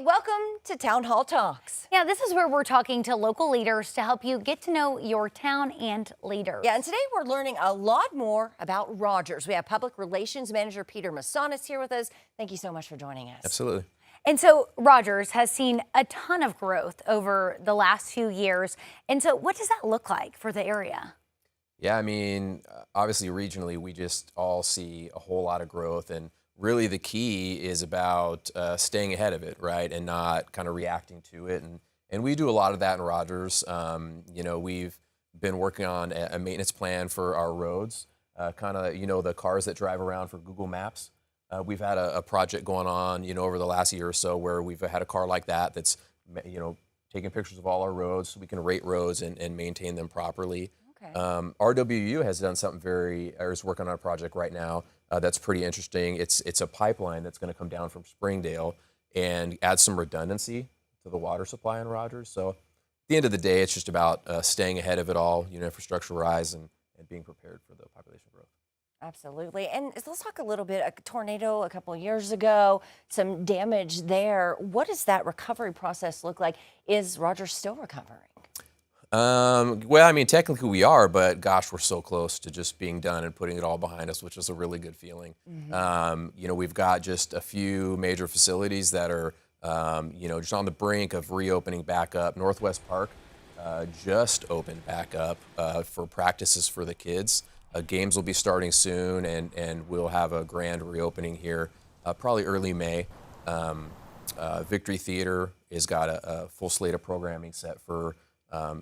welcome to Townhall Talks. Yeah, this is where we're talking to local leaders to help you get to know your town and leaders. Yeah, and today we're learning a lot more about Rogers. We have Public Relations Manager Peter Masonis here with us. Thank you so much for joining us. Absolutely. And so Rogers has seen a ton of growth over the last few years. And so what does that look like for the area? Yeah, I mean, obviously regionally, we just all see a whole lot of growth, and really the key is about staying ahead of it, right, and not kind of reacting to it. And we do a lot of that in Rogers. You know, we've been working on a maintenance plan for our roads, kind of, you know, the cars that drive around for Google Maps. We've had a project going on, you know, over the last year or so where we've had a car like that that's, you know, taking pictures of all our roads so we can rate roads and maintain them properly. Okay. RWU has done something or is working on a project right now that's pretty interesting. It's a pipeline that's going to come down from Springdale and add some redundancy to the water supply in Rogers. So at the end of the day, it's just about staying ahead of it all, you know, infrastructure rise and being prepared for the population growth. Absolutely. And let's talk a little bit, a tornado a couple of years ago, some damage there. What does that recovery process look like? Is Rogers still recovering? Well, I mean, technically we are, but gosh, we're so close to just being done and putting it all behind us, which is a really good feeling. You know, we've got just a few major facilities that are, you know, just on the brink of reopening back up. Northwest Park just opened back up for practices for the kids. Games will be starting soon, and we'll have a grand reopening here probably early May. Victory Theater has got a full slate of programming set for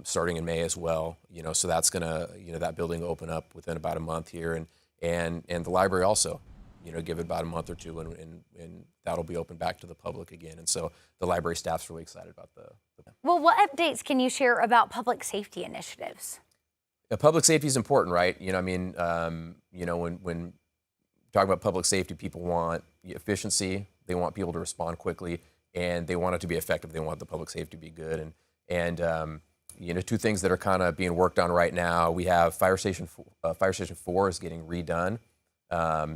starting in May as well, you know, so that's gonna, you know, that building will open up within about a month here, and the library also, you know, give it about a month or two, and that'll be open back to the public again. And so the library staff's really excited about the Well, what updates can you share about public safety initiatives? public safety is important, right? You know, I mean, you know, when talking about public safety, people want efficiency, they want people to respond quickly, and they want it to be effective. They want the public safety to be good, and you know, two things that are kind of being worked on right now. We have Fire Station 4 is getting redone.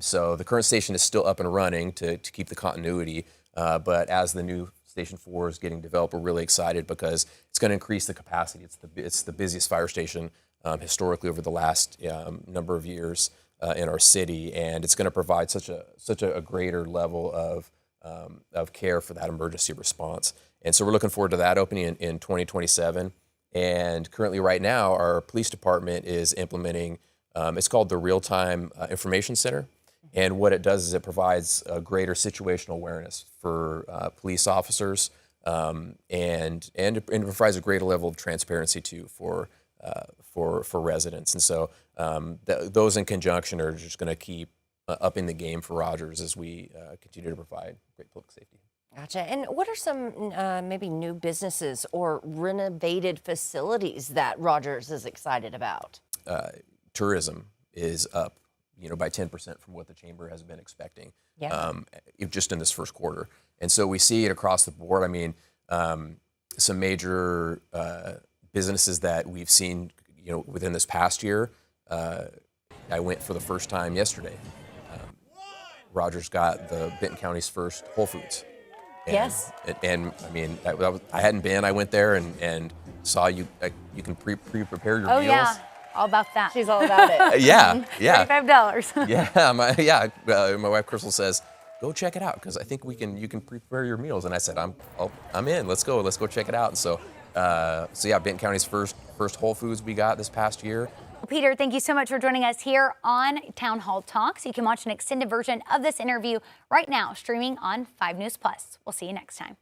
So the current station is still up and running to keep the continuity. But as the new Station 4 is getting developed, we're really excited because it's going to increase the capacity. It's the busiest fire station historically over the last number of years in our city, and it's going to provide such a greater level of care for that emergency response. And so we're looking forward to that opening in 2027. And currently right now, our police department is implementing, it's called the Real-Time Information Center. And what it does is it provides a greater situational awareness for police officers, and it provides a greater level of transparency too for residents. And so those in conjunction are just going to keep upping the game for Rogers as we continue to provide great public safety. Gotcha. And what are some maybe new businesses or renovated facilities that Rogers is excited about? Tourism is up, you know, by 10% from what the chamber has been expecting, just in this first quarter. And so we see it across the board. I mean, some major businesses that we've seen, you know, within this past year. I went for the first time yesterday. Rogers got the Benton County's first Whole Foods. Yes. And I mean, I hadn't been. I went there and saw you can prepare your meals. Oh, yeah. All about that. She's all about it. Yeah. $35. Yeah. My wife Crystal says, go check it out because I think you can prepare your meals. And I said, I'm in. Let's go check it out. And so yeah, Benton County's first Whole Foods we got this past year. Peter, thank you so much for joining us here on Townhall Talks. You can watch an extended version of this interview right now, streaming on 5 News Plus. We'll see you next time.